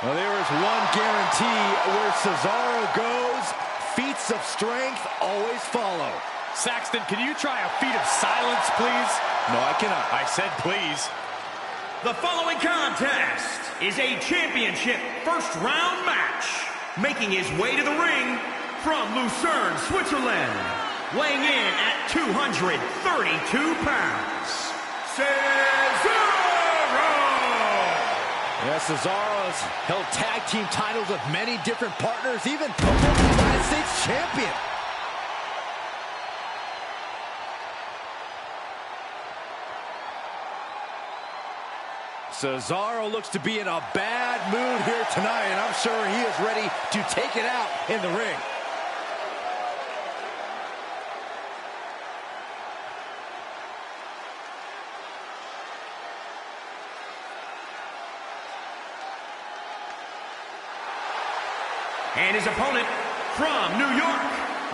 Well, there is one guarantee: where Cesaro goes, feats of strength always follow. Saxton, can you try a feat of silence, please? No, I cannot. I said please. The following contest is a championship first-round match. Making his way to the ring from Lucerne, Switzerland, weighing in at 232 pounds, Cesaro! Yes, Cesaro has held tag team titles with many different partners, even a United States champion. Cesaro looks to be in a bad mood here tonight, and I'm sure he is ready to take it out in the ring. And his opponent from New York,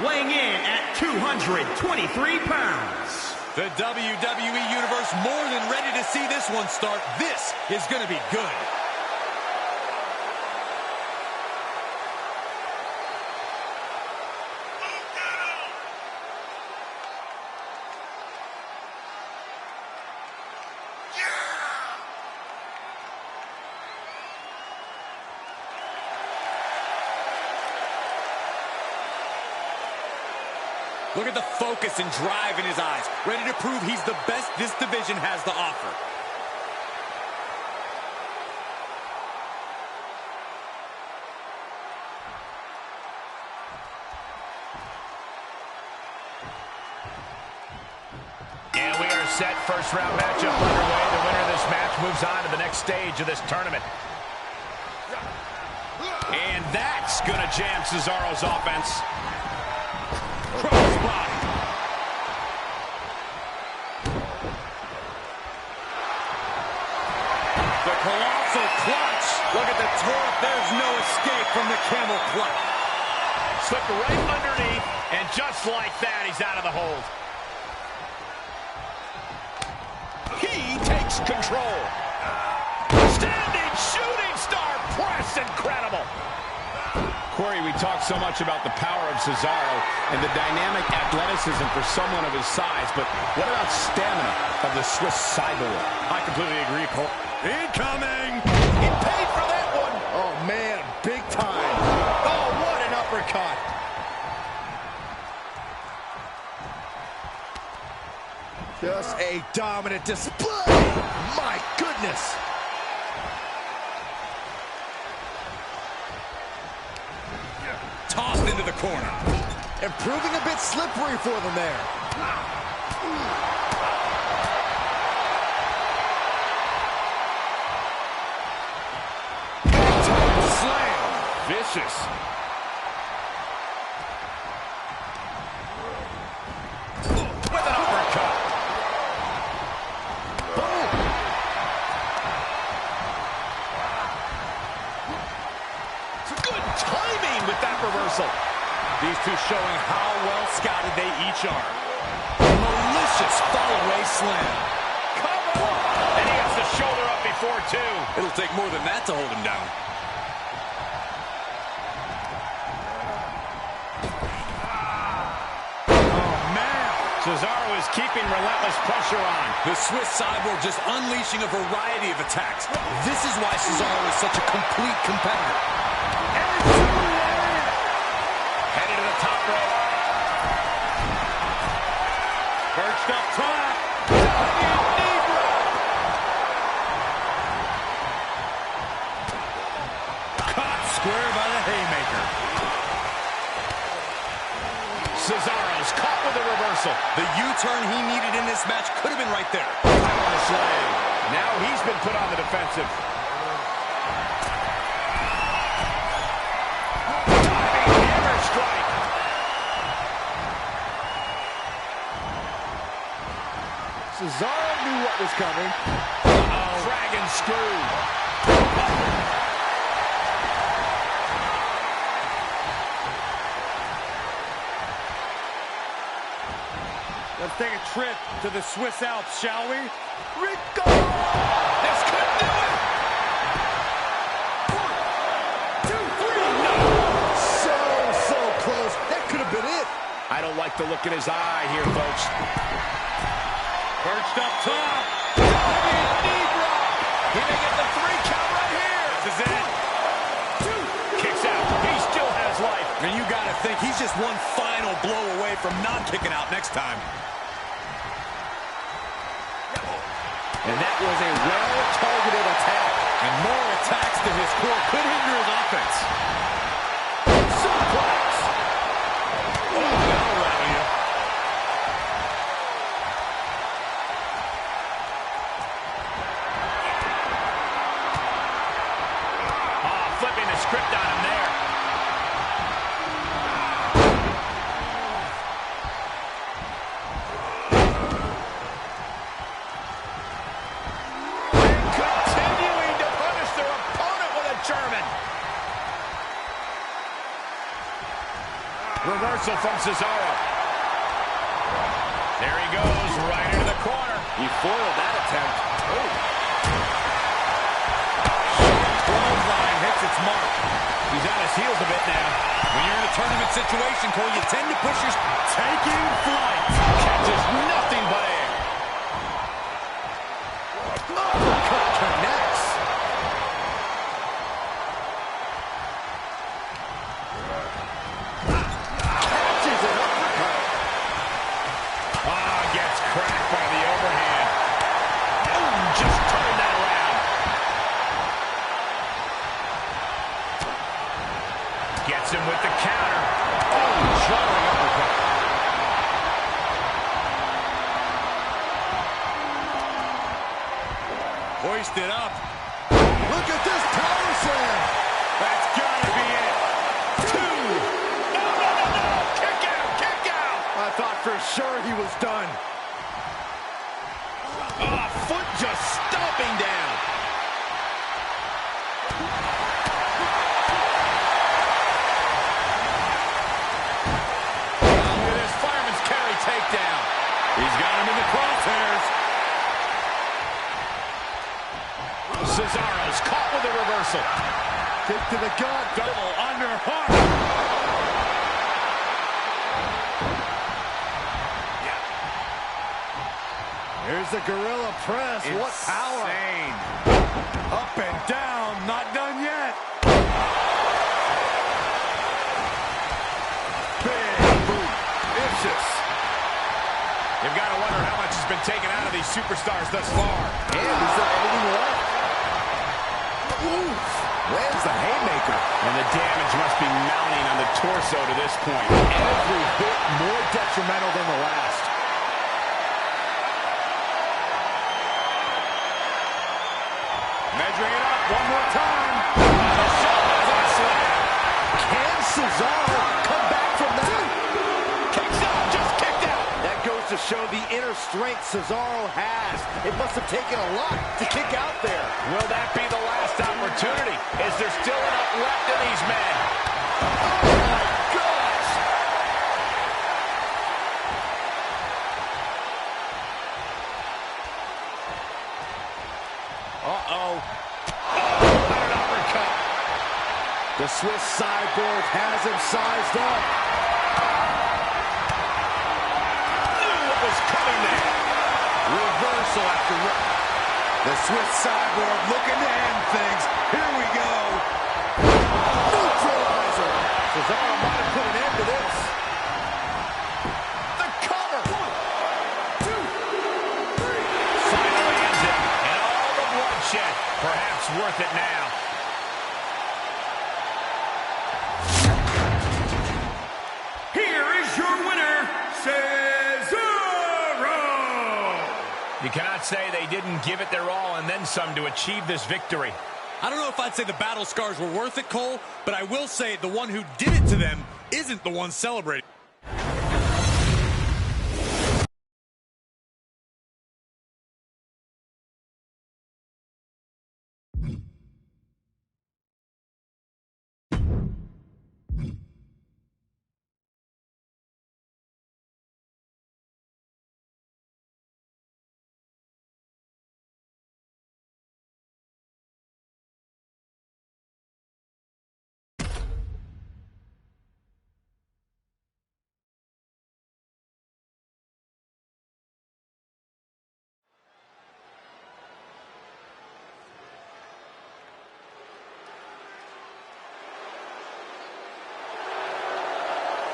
weighing in at 223 pounds. The WWE Universe more than ready to see this one start. This is going to be good. Look at the focus and drive in his eyes. Ready to prove he's the best this division has to offer. And we are set. First round matchup underway. The winner of this match moves on to the next stage of this tournament. And that's going to jam Cesaro's offense. Crossbody. The colossal clutch. Look at the torque. There's no escape from the camel clutch. Slipped right underneath, and just like that, he's out of the hold. He takes control. Standing shooting star press. Incredible. Corey, we talk so much about the power of Cesaro and the dynamic athleticism for someone of his size, but what about stamina of the Swiss cyborg? I completely agree, Cole. Incoming! He paid for that one! Oh, man, big time. Oh, what an uppercut! Just a dominant display! My goodness! Tossed into the corner. And proving a bit slippery for them there. Slam. Vicious. With an uppercut. Boom! Good timing with that reversal. These two showing how well scouted they each are. Malicious fall-away slam. Cover! And he has the shoulder up before, too. It'll take more than that to hold him down. Oh, man. Cesaro is keeping relentless pressure on. The Swiss cyborg just unleashing a variety of attacks. This is why Cesaro is such a complete competitor. Headed to the top rope. Perched up top. Caught square by the haymaker. Cesaro's caught with a reversal. The U-turn he needed in this match could have been right there. Power slam. Now he's been put on the defensive. Strike. Cesaro knew what was coming. Dragon screw. Let's take a trip to the Swiss Alps, shall we? Rico! This could do it! like the look in his eye here, folks. Perched up top. Knee drop. He may get the 3 count right here. This is it. 2. Kicks out. He still has life. And you got to think he's just one final blow away from not kicking out next time. And that was a well-targeted attack. And more attacks to his core could hinder his offense. Suplex. Oh, that'll rattle you. Flipping the script on him there. Continuing to punish their opponent with a German. Reversal from Cesaro. There he goes, right into the corner. He foiled that attempt. Oh. Clothesline hits its mark. He's on his heels a bit now. When you're in a tournament situation, Cole, you tend to push your... Taking flight. Catches nothing but air. Uppercut connects. Catches an uppercut. Gets cracked by the overhand. Oh, just turned that around. Gets him with the counter. Oh, jarring uppercut. Hoisted up. Look at this power slam. That's gotta be it. 2. No. Kick out, kick out. I thought for sure he was done. Foot just stomping down. Look at this fireman's carry takedown. He's got him in the crosshairs. Cesaro's caught with a reversal. Kick to the gut. Double underhook. Here's the gorilla press. What power. Up and down. Not done yet. Big boot. Vicious. You've got to wonder how much has been taken out of these superstars thus far. And is there anything left? Oof. Lands the haymaker. And the damage must be mounting on the torso to this point. Every bit more detrimental than the last. Measuring it up one more time. Can Cesaro come back from that? Kicks out, just kicked out. That goes to show the inner strength Cesaro has. It must have taken a lot to kick out there. Will that be the last opportunity? Is there still enough left in these men? Oh my gosh! Uh-oh. What an uppercut. The Swiss cyborg has him sized up. Knew what was coming there. Reversal after the Swiss cyborg looking to end things. Here we go. Neutralizer. Cesaro might have put an end to this. The cover. 1, 2, 3. Finally ends it. And all the bloodshed. Perhaps worth it now. Here is your winner, Cesaro! You cannot say they didn't give it their all and then some to achieve this victory. I don't know if I'd say the battle scars were worth it, Cole, but I will say the one who did it to them isn't the one celebrating.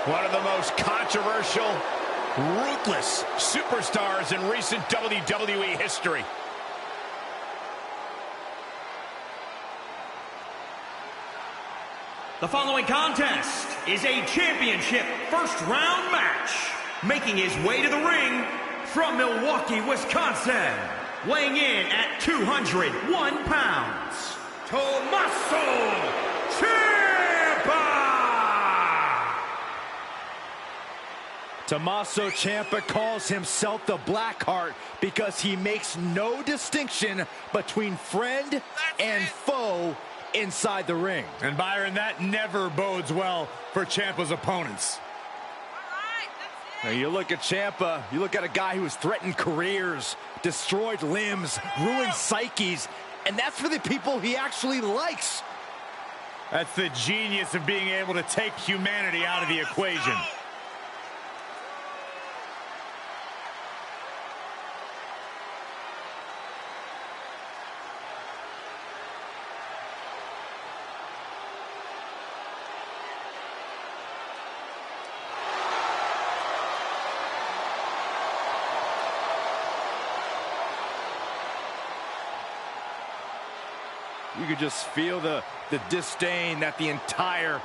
One of the most controversial, ruthless superstars in recent WWE history. The following contest is a championship first-round match. Making his way to the ring from Milwaukee, Wisconsin, weighing in at 201 pounds, Tommaso Ciampa! Tommaso Ciampa calls himself the Blackheart because he makes no distinction between friend and foe inside the ring. And Byron, that never bodes well for Ciampa's opponents. Now you look at Ciampa, you look at a guy who has threatened careers, destroyed limbs, ruined psyches, and that's for the people he actually likes. That's the genius of being able to take humanity out of the equation. You could just feel the disdain that the entire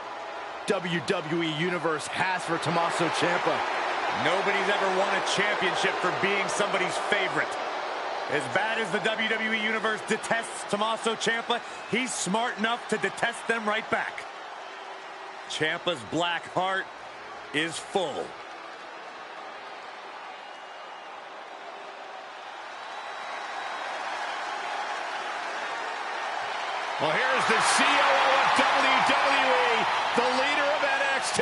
WWE Universe has for Tommaso Ciampa. Nobody's ever won a championship for being somebody's favorite. As bad as the WWE Universe detests Tommaso Ciampa, he's smart enough to detest them right back. Ciampa's black heart is full. Well, here's the COO of WWE, the leader of NXT,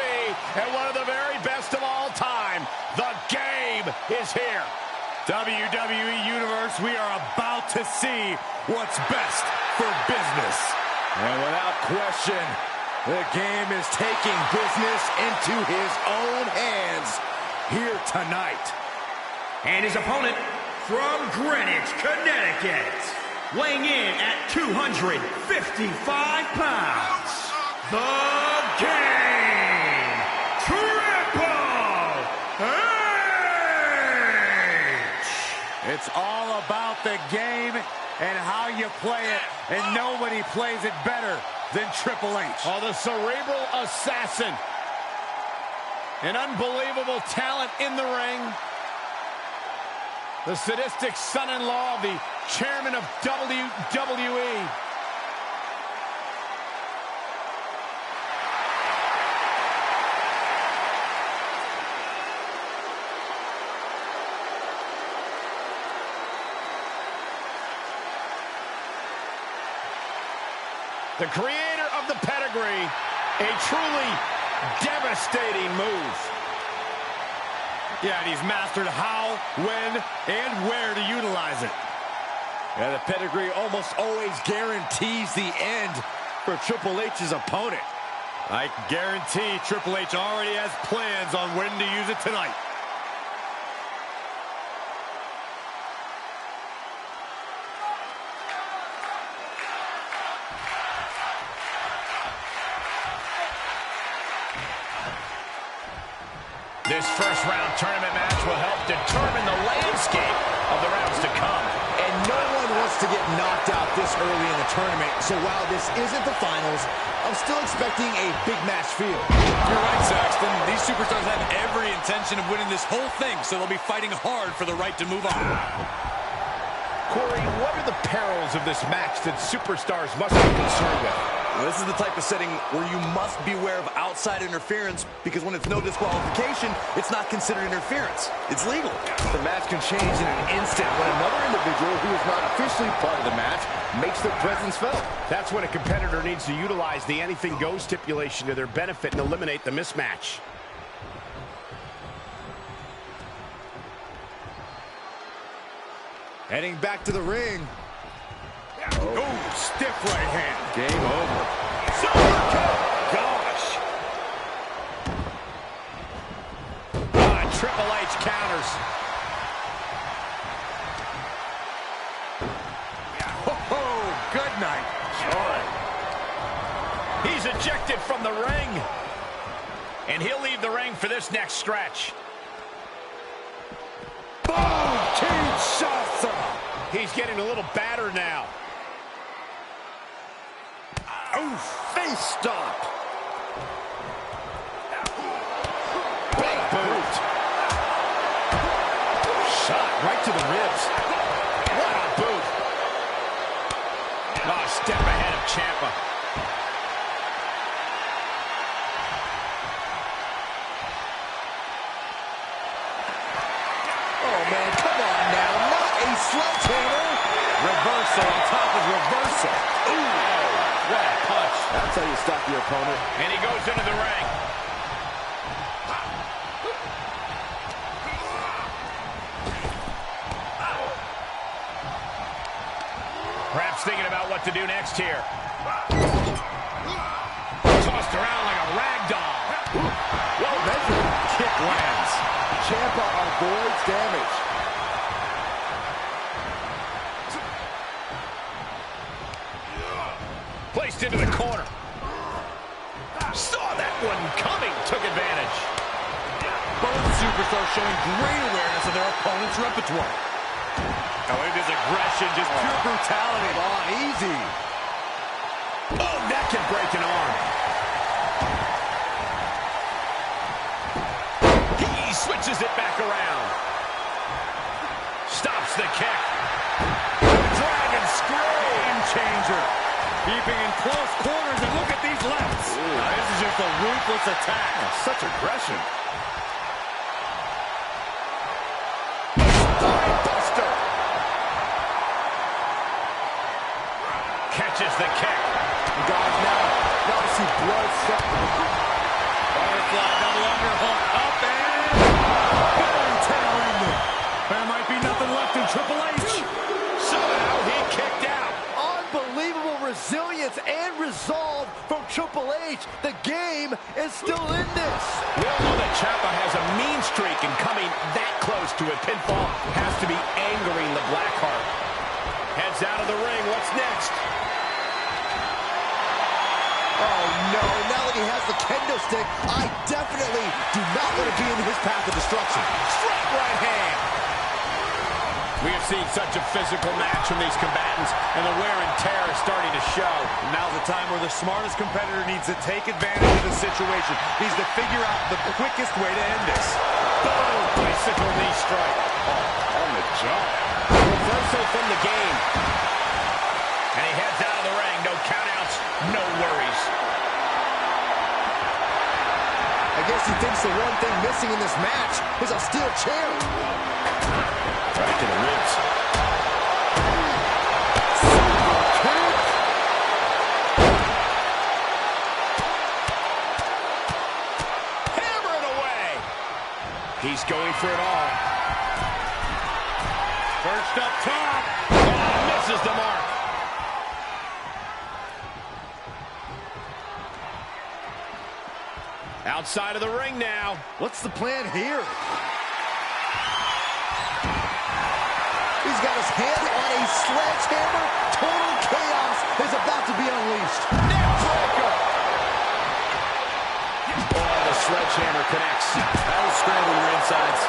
and one of the very best of all time. The game is here. WWE Universe, we are about to see what's best for business. And without question, the game is taking business into his own hands here tonight. And his opponent from Greenwich, Connecticut, weighing in at 255 pounds, the Game, Triple H! It's all about the game and how you play it, and nobody plays it better than Triple H. Oh, the cerebral assassin. An unbelievable talent in the ring. The sadistic son-in-law of the chairman of WWE. The creator of the pedigree, a truly devastating move. Yeah, and he's mastered how, when, and where to utilize it. Yeah, the pedigree almost always guarantees the end for Triple H's opponent. I guarantee Triple H already has plans on when to use it tonight. This first-round tournament match will help determine the landscape of the rounds to come. And no one wants to get knocked out this early in the tournament, so while this isn't the finals, I'm still expecting a big match feel. You're right, Saxton. These superstars have every intention of winning this whole thing, so they'll be fighting hard for the right to move on. Corey, what are the perils of this match that superstars must be concerned with? Well, this is the type of setting where you must beware of outside interference, because when it's no disqualification, it's not considered interference. It's legal. The match can change in an instant when another individual who is not officially part of the match makes their presence felt. That's when a competitor needs to utilize the anything goes stipulation to their benefit and eliminate the mismatch. Heading back to the ring. Oh, stiff right hand. Game over. Gosh. Ah, Triple H counters. Oh, good night. Sorry. He's ejected from the ring. And he'll leave the ring for this next stretch. Boom! Kinshasa! He's getting a little battered now. Oh, face stop! Big boot. Shot right to the ribs. What a boot. Oh, step ahead of Ciampa. Oh, man, come on now. Not a sledgehammer. Reversal on top of reversal. Ooh, what a punch. That's how you stop your opponent. And he goes into the ring. Perhaps thinking about what to do next here. Tossed around like a rag doll. Well measured. Kick lands. Ciampa avoids damage. Placed into the corner. Saw that one coming. Took advantage. Both superstars showing great awareness of their opponent's repertoire. Oh, it is aggression, just pure brutality. Oh, easy. Oh, that can break an arm. He switches it back around. Stops the kick. Dragon screw. Game changer. Keeping in close quarters, and look at these lefts. Now, this is just a ruthless attack. Such aggression. Buster. Catches the kick. Guys, now I see blood sucking. Butterfly double underhook. Up and very tail ending. There might be nothing left in Triple H. Somehow he kicked out. Unbelievable resilience and resolve from Triple H. The game is still in this. We all know that Ciampa has a mean streak, and coming that close to a pinfall has to be angering the Blackheart. Heads out of the ring. What's next? Oh, no. Now that he has the kendo stick, I definitely do not want to be in his path of destruction. Straight right hand. We have seen such a physical match from these combatants, and the wear and tear is starting to show. Now's the time where the smartest competitor needs to take advantage of the situation. Needs to figure out the quickest way to end this. Boom! Bicycle knee strike. Oh, on the jaw. Reversal from the game. And he heads out of the ring. No countouts, no worries. I guess he thinks the one thing missing in this match is a steel chair. Right to the ribs. Hammer it away. He's going for it all. First up top. Oh, misses the mark. Outside of the ring now. What's the plan here? He's got his hand on a sledgehammer. Total chaos is about to be unleashed. Neckbreaker. Oh, the sledgehammer connects. That'll scramble your insides.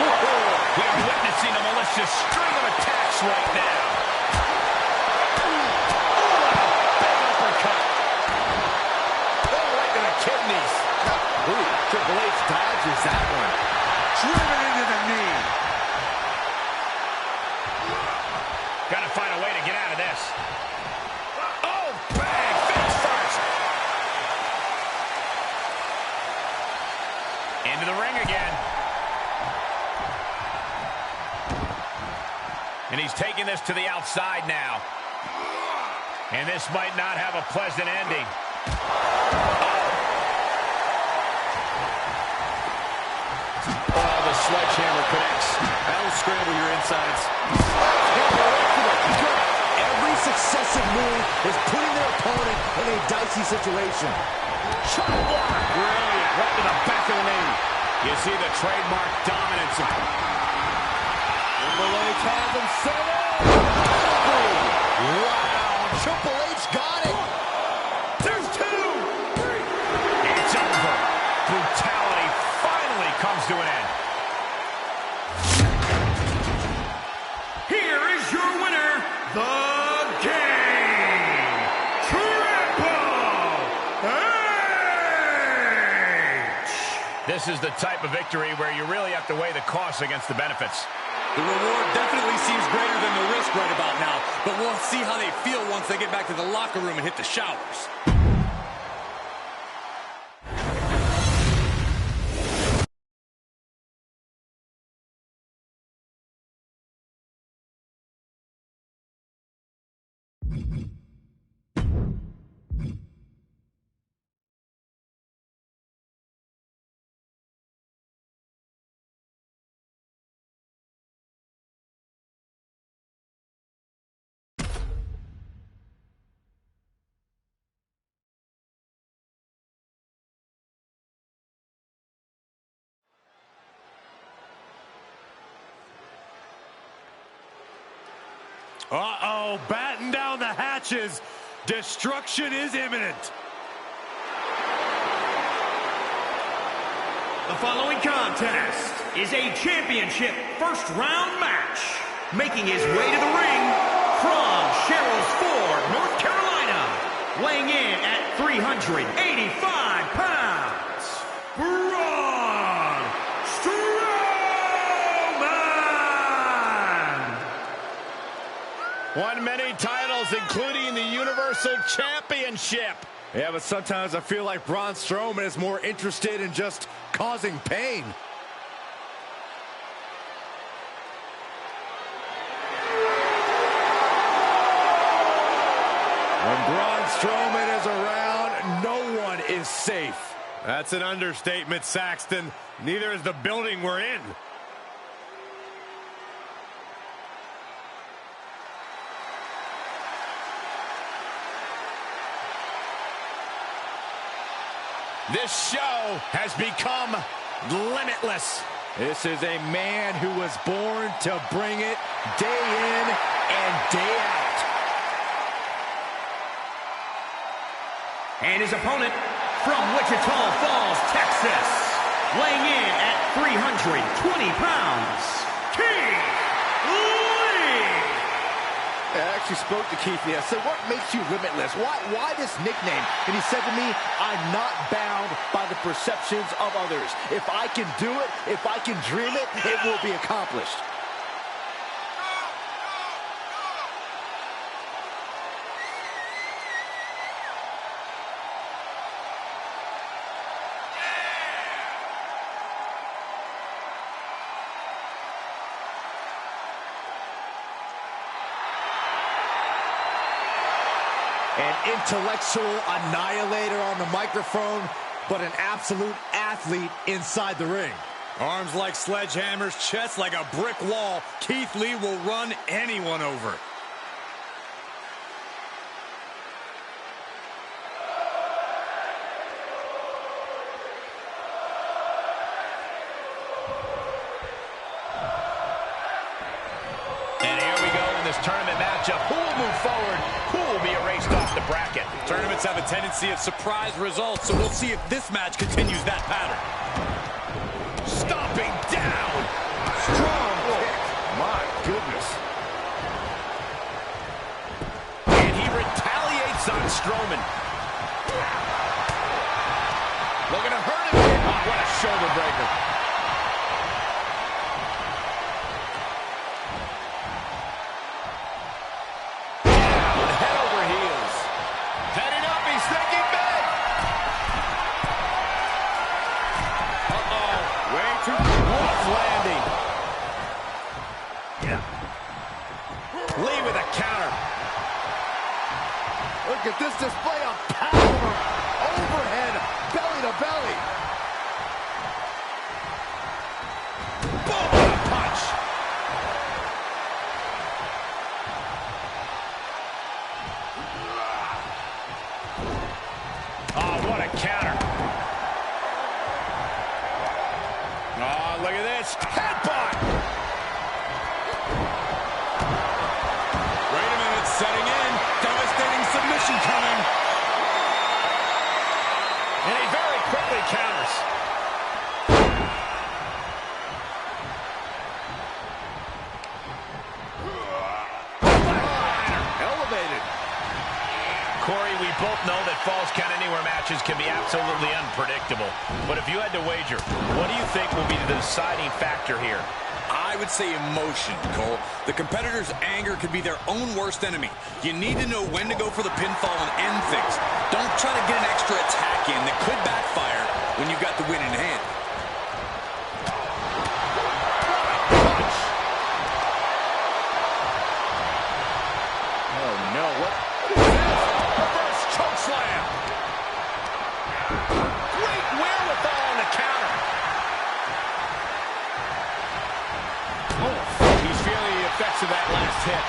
We are witnessing a malicious string of attacks right now. Big uppercut. Oh, right to the kidneys. Ooh, Triple H dodges that one. Driven into the knee. Got to find a way to get out of this. Oh, bang! Face first. Into the ring again. And he's taking this to the outside now. And this might not have a pleasant ending. Oh, the sledgehammer connects. That'll scramble your insides. Every successive move is putting their opponent in a dicey situation. Chop block. Brilliant. Right to the back of the knee. You see the trademark dominance. Triple H has him set up. Wow, Triple H got it. There's two. It's over. This is the type of victory where you really have to weigh the costs against the benefits. The reward definitely seems greater than the risk right about now, but we'll see how they feel once they get back to the locker room and hit the showers. Uh-oh, batten down the hatches. Destruction is imminent. The following contest is a championship first-round match. Making his way to the ring from Sherrills Ford, North Carolina, weighing in at 385 pounds, Braun Strowman! Won many titles, including the Universal Championship. Yeah, but sometimes I feel like Braun Strowman is more interested in just causing pain. When Braun Strowman is around, no one is safe. That's an understatement, Saxton. Neither is the building we're in. This show has become limitless. This is a man who was born to bring it day in and day out. And his opponent from Wichita Falls, Texas, weighing in at 320 pounds, Keith Lee! I actually spoke to Keith Lee. I said, what makes you limitless? Why this nickname? And he said to me, I'm not bound by the perceptions of others. If I can do it, if I can dream it, it will be accomplished. An intellectual annihilator on the microphone, but an absolute athlete inside the ring. Arms like sledgehammers, chest like a brick wall. Keith Lee will run anyone over. And here we go in this tournament matchup. Who will move forward? Who will be erased off the bracket? Tournaments have a tendency of surprise results, so we'll see if this match continues that pattern. Stomping down. Strong kick. My goodness. And he retaliates on Strowman. Looking to hurt him. Oh, what a shoulder breaker. Down, head over heels. Heading up, he's thinking big. Uh-oh. Way too rough landing. Yeah. Lee with a counter. Look at this display of power. Overhead, belly to belly. Boom, what a punch. Oh, what a counter. Oh, look at this. Headbutt. Wait a minute, setting in. Devastating submission coming. And he very quickly counters. Elevated. Corey, we both know that Falls Count Anywhere matches matches can be absolutely unpredictable. But if you had to wager, what do you think will be the deciding factor here? I would say emotion, Cole. The competitor's anger could be their own worst enemy. You need to know when to go for the pinfall and end things. Don't try to get an extra attack in that could backfire when you've got the win in hand. Oh, no. What is this? Reverse chokeslam. Great wherewithal on the counter. Oh, he's feeling the effects of that last hit.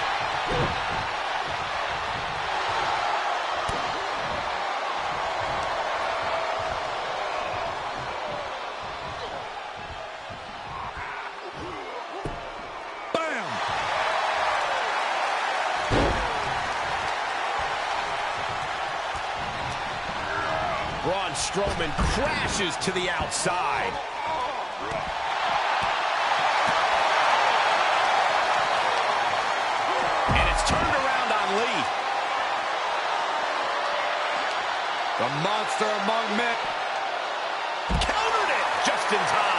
Braun Strowman crashes to the outside. And it's turned around on Lee. The monster among men countered it just in time.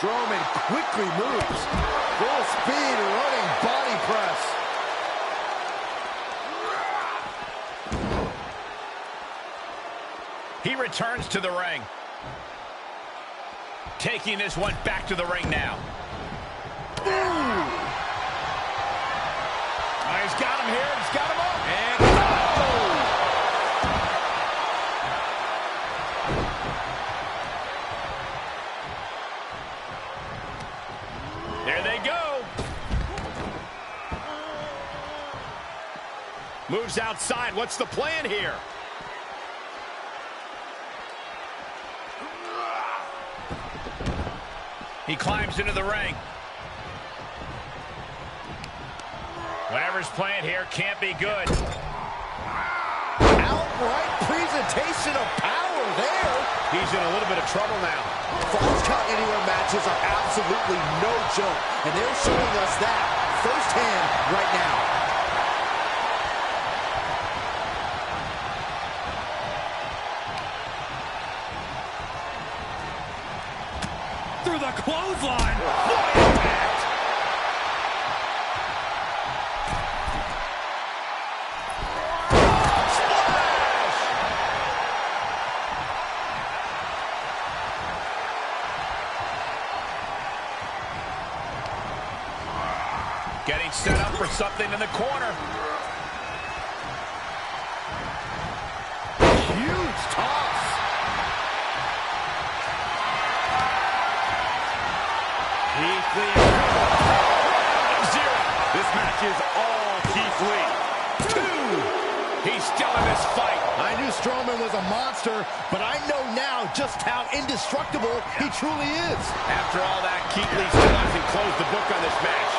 Strowman quickly moves. Full speed running body press. He returns to the ring. Taking this one back to the ring now. Ooh. He's got him here. He's got him up. And there they go. Moves outside. What's the plan here? He climbs into the ring. Whatever's playing here can't be good. Outright presentation of power there. He's in a little bit of trouble now. Falls Count Anywhere matches are absolutely no joke, and they're showing us that firsthand right now. Through the clothesline. What impact! Splash! Getting set up for something in the corner. Huge toss. Keith Lee. Zero. This match is all Keith Lee. 2. He's still in this fight. I knew Strowman was a monster, but I know now just how indestructible he truly is. After all that, Keith Lee still hasn't closed the book on this match.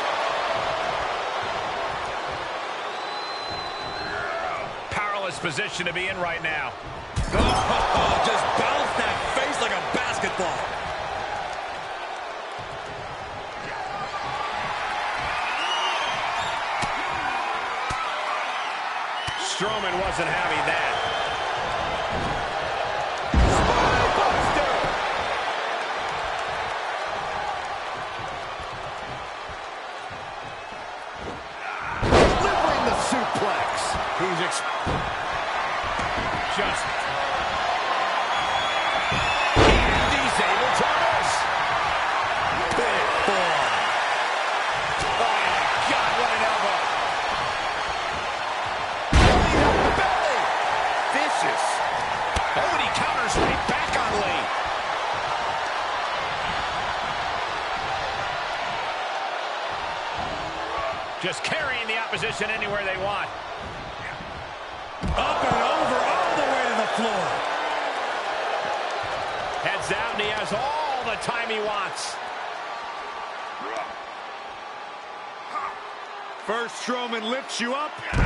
Powerless position to be in right now. Oh, just bounced that face like a basketball. Strowman wasn't having that. Delivering the suplex. He's just... And he's able to miss. Big form. Oh, my God, what an elbow. Belly. Vicious. Oh, and he counters right back on Lee. Just carrying the opposition anywhere they want. Up and over, all the way to the floor. Heads out, and he has all the time he wants. First, Strowman lifts you up. Oh,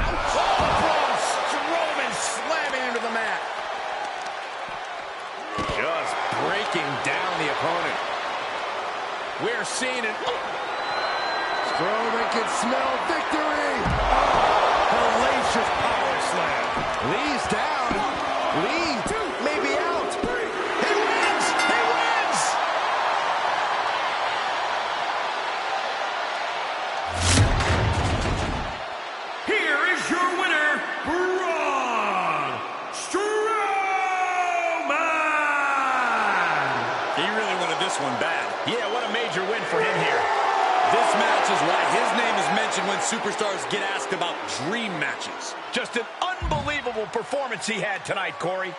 Braun Strowman slamming into the mat. Just breaking down the opponent. We're seeing an... Strowman can smell victory. Oh, hellacious power slam. Lee's down. Lee may be out. He wins. He wins. Here is your winner, Braun Strowman. He really wanted this one bad. Yeah, what a major win for him here. This match is why his name is mentioned when superstars get asked about dream matches. Just an unbelievable performance he had tonight, Corey.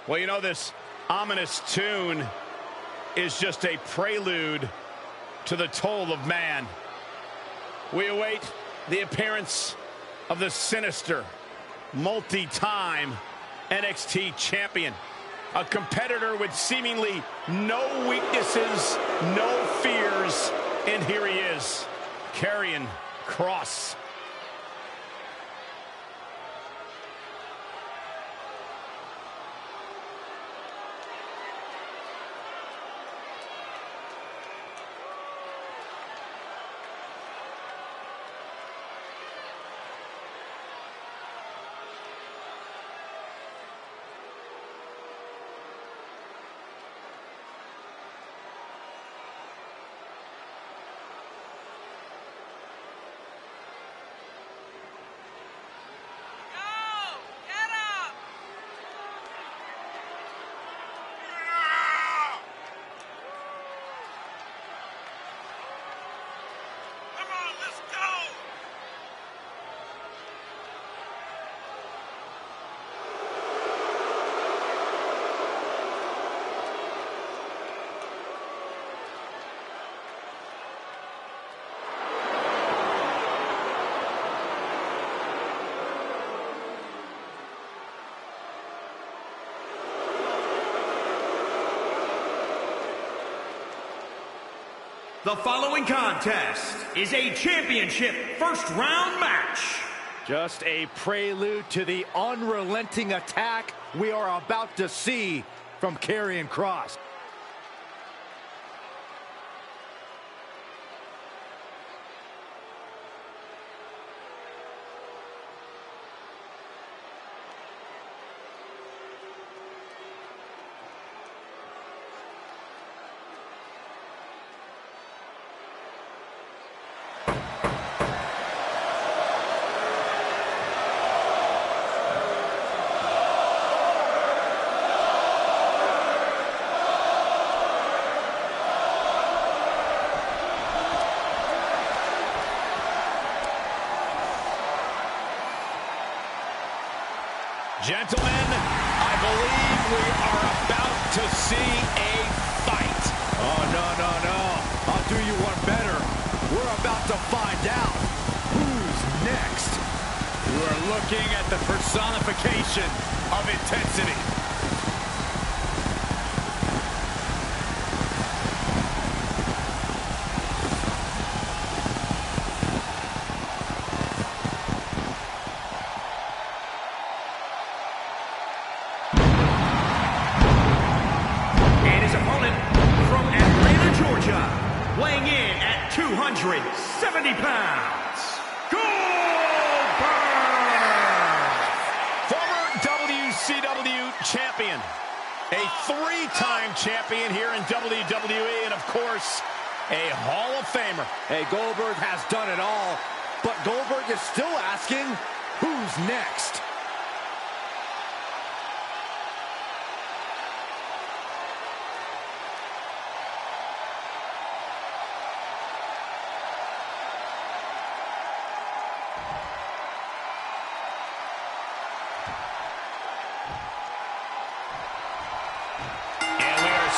Well, you know, this ominous tune is just a prelude to the toll of man. We await the appearance of the sinister, multi-time NXT champion, a competitor with seemingly no weaknesses, no fears, and here he is, Karrion Kross. The following contest is a championship first-round match. Just a prelude to the unrelenting attack we are about to see from Karrion Kross. Gentlemen, I believe we are about to see a fight. Oh, no. I'll do you one better. We're about to find out who's next. You are looking at the personification of intensity. Weighing in at 270 pounds, Goldberg! Former WCW champion, a three-time champion here in WWE, and of course, a Hall of Famer. Hey, Goldberg has done it all, but Goldberg is still asking, who's next?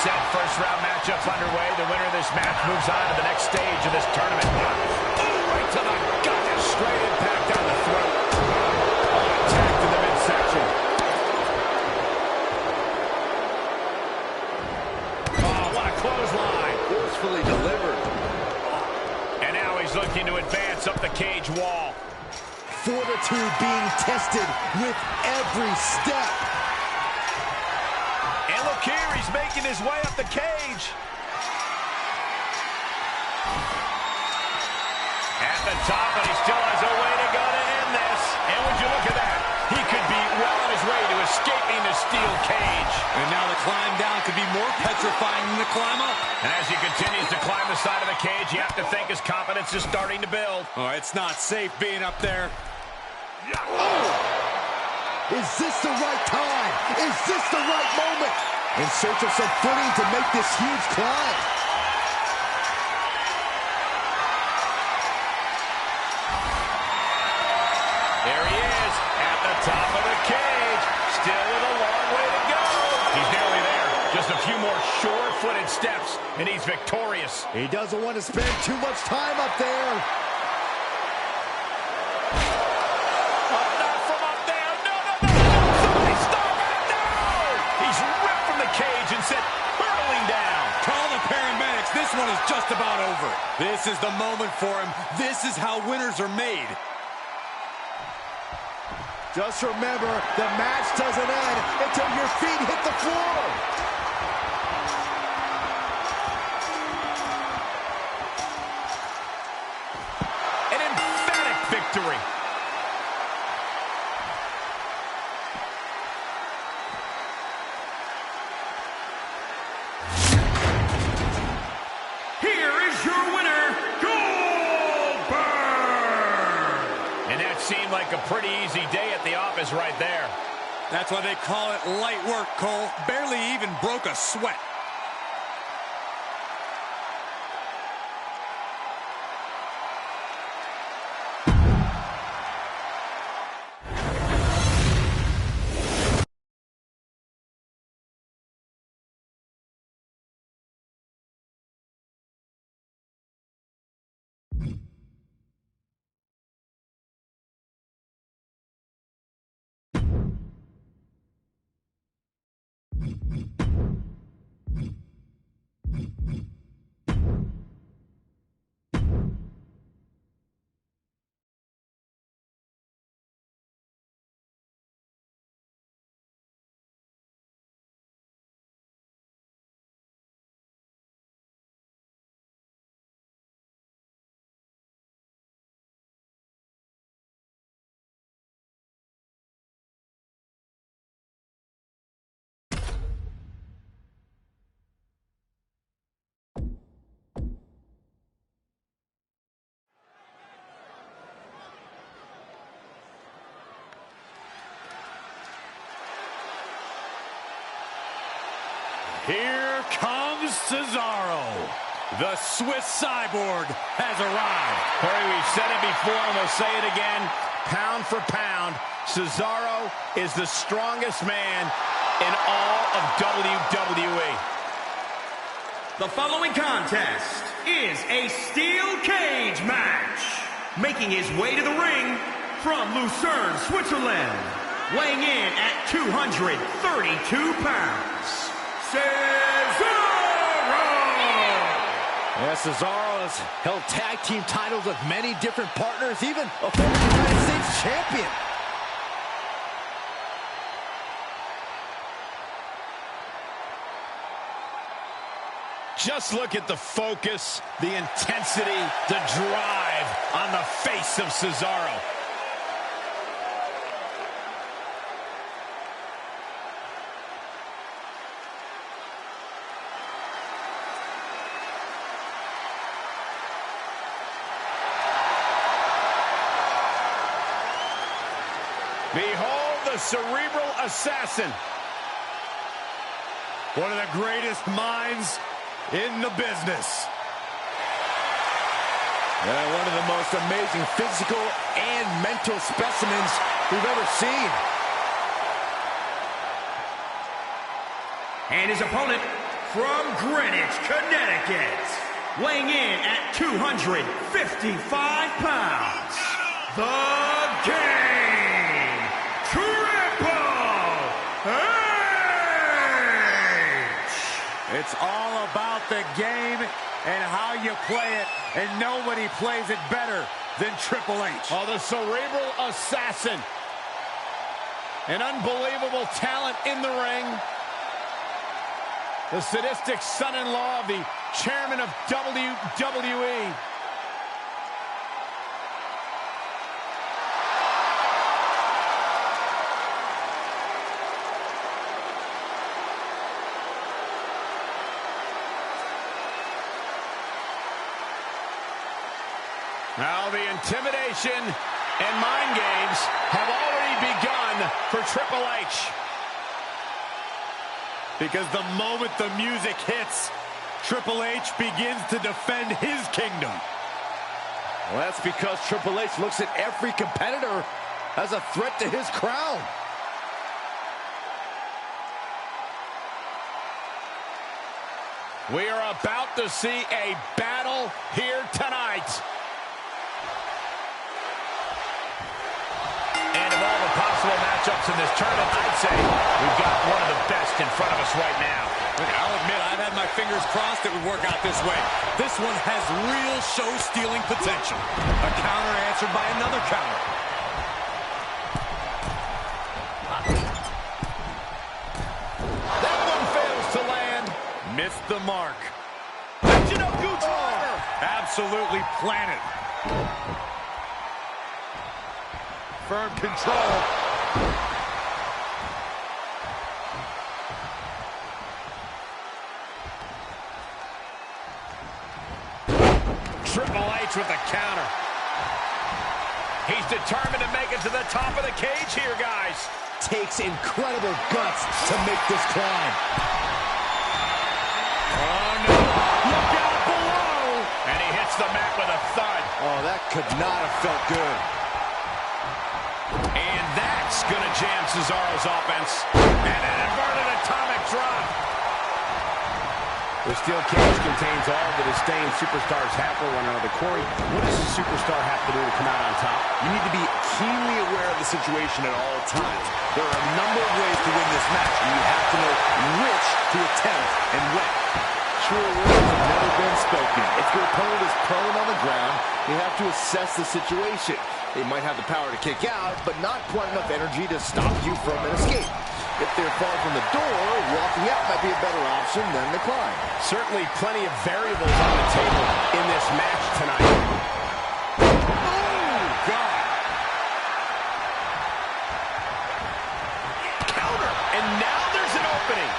set. First round matchup underway. The winner of this match moves on to the next stage of this tournament. Oh, right to the gut. Straight impact down the throat. Oh, attacked in the midsection. Oh, what a clothesline. Forcefully delivered. And now he's looking to advance up the cage wall. Fortitude being tested with every step. And look here, he's making his way up the cage. At the top, but he still has a way to go to end this. And would you look at that? He could be well on his way to escaping the steel cage. And now the climb down could be more petrifying than the climb up. And as he continues to climb the side of the cage, you have to think his confidence is starting to build. Oh, it's not safe being up there. Oh! Is this the right time? Is this the right moment? In search of some footing to make this huge climb. There he is, at the top of the cage. Still with a long way to go. He's nearly there. Just a few more sure-footed steps, and he's victorious. He doesn't want to spend too much time up there. Not from up there. No, no, no, no. Somebody stop it. No! He's ripped from the cage and sent hurling down. Call the paramedics. This one is just about over. This is the moment for him. This is how winners are made. Just remember, the match doesn't end until your feet hit the floor. An emphatic victory. Here is your winner, Goldberg! And that seemed like a pretty easy day at the office right there. That's why they call it light work, Cole. Barely even broke a sweat. Here comes Cesaro. The Swiss cyborg has arrived. Corey, we've said it before and we'll say it again. Pound for pound, Cesaro is the strongest man in all of WWE. The following contest is a steel cage match. Making his way to the ring from Lucerne, Switzerland, weighing in at 232 pounds, Cesaro! Yeah, Cesaro has held tag team titles with many different partners, even a former United States champion. Just look at the focus, the intensity, the drive on the face of Cesaro. Behold the cerebral assassin. One of the greatest minds in the business. Yeah, one of the most amazing physical and mental specimens we've ever seen. And his opponent, from Greenwich, Connecticut, weighing in at 255 pounds, the Game, Triple H! It's all about the game and how you play it, and nobody plays it better than Triple H. Oh, the cerebral assassin. An unbelievable talent in the ring. The sadistic son-in-law of the chairman of WWE. Now the intimidation and mind games have already begun for Triple H. Because the moment the music hits, Triple H begins to defend his kingdom. Well, that's because Triple H looks at every competitor as a threat to his crown. We are about to see a battle here tonight. And of all the possible matchups in this tournament, I'd say we've got one of the best in front of us right now. I'll admit, I've had my fingers crossed it would work out this way. This one has real show-stealing potential. A counter answered by another counter. That one fails to land. Missed the mark. Absolutely planted. Firm control. Triple H with the counter. He's determined to make it to the top of the cage here, guys. Takes incredible guts to make this climb. Oh, no. Look out below. And he hits the mat with a thud. Oh, that could not have felt good. And that's going to jam Cesaro's offense. And an inverted atomic drop. The steel cage contains all the disdain superstars have for one another. Corey, what does a superstar have to do to come out on top? You need to be keenly aware of the situation at all times. There are a number of ways to win this match, and you have to know which to attempt and when. True words have never been spoken. If your opponent is prone on the ground, you have to assess the situation. They might have the power to kick out, but not quite enough energy to stop you from an escape. If they're far from the door, walking out might be a better option than the climb. Certainly plenty of variables on the table in this match tonight. Oh, God. Counter. And now there's an opening.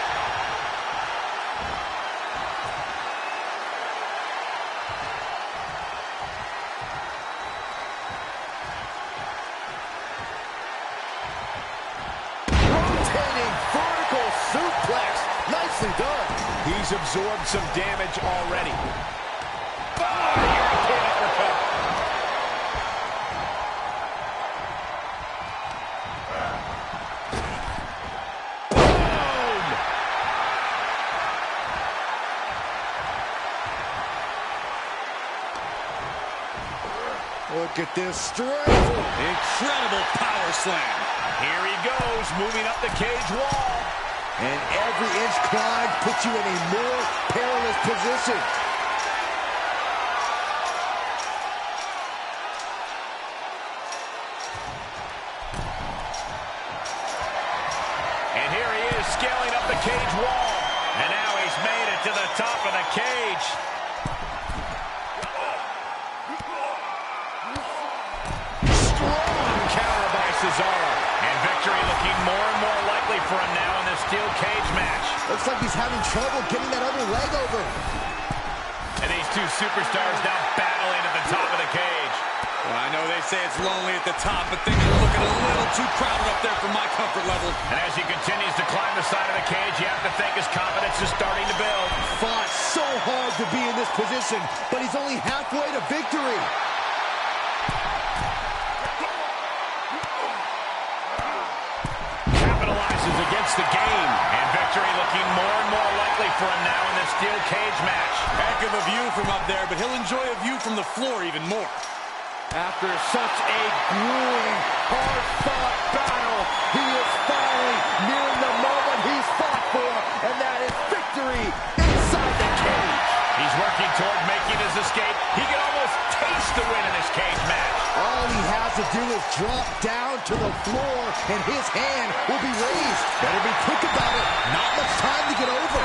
Nicely done. He's absorbed some damage already. Oh, European uppercut. Boom! Look at this strength. Incredible power slam. Here he goes, moving up the cage wall. And every inch climb puts you in a more perilous position. And here he is scaling up the cage wall. And now he's made it to the top of the cage. Strong counter by Cesaro. And victory looking more and more likely for him now in this steel cage match. Looks like he's having trouble getting that other leg over. And these two superstars now battling at the top of the cage. Well, I know they say it's lonely at the top, but things are looking a little too crowded up there for my comfort level. And as he continues to climb the side of the cage, you have to think his confidence is starting to build. Fought so hard to be in this position, but he's only halfway to victory. Capitalizes again. influence the game. And victory looking more and more likely for him now in this steel cage match. Heck of a view from up there, but he'll enjoy a view from the floor even more. After such a grueling, hard-fought battle, he is finally nearing the moment he's fought for, and that is victory inside the cage. He's working toward making his escape. He can almost taste the win in this cage match. All he has to do is drop down to the floor, and his hand will be raised. Better be quick about it. Not much time to get over.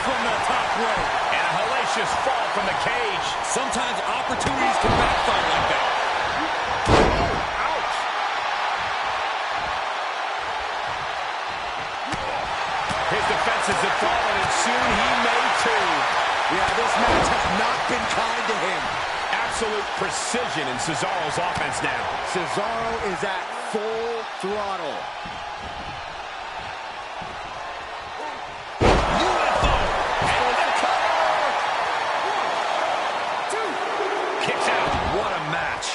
From the top rope. And a hellacious fall from the cage. Sometimes opportunities can backfire like that. Ouch. His defenses have fallen, and soon he may too. Yeah, this match has not been kind to him. Absolute precision in Cesaro's offense now. Cesaro is at full throttle. UFO! And the cover! 1, 2. Kicks out. What a match.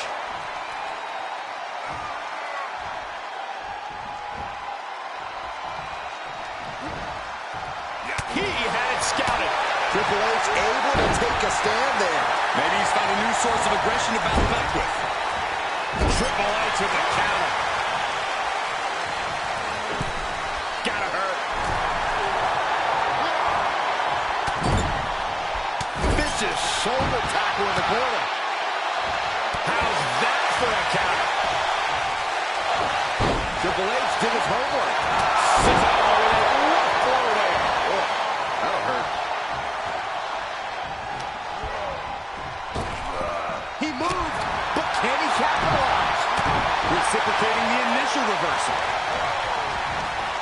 He had it scouted. Triple H able to take a stand there. Maybe he's found a new source of aggression to battle back with. Triple H with the counter. Gotta hurt. Vicious shoulder tackle in the corner. How's that for a counter? Triple H did his homework. Cesaro with a rough blow there. Oh, that'll hurt. He moved, but can he capitalize? Reciprocating the initial reversal.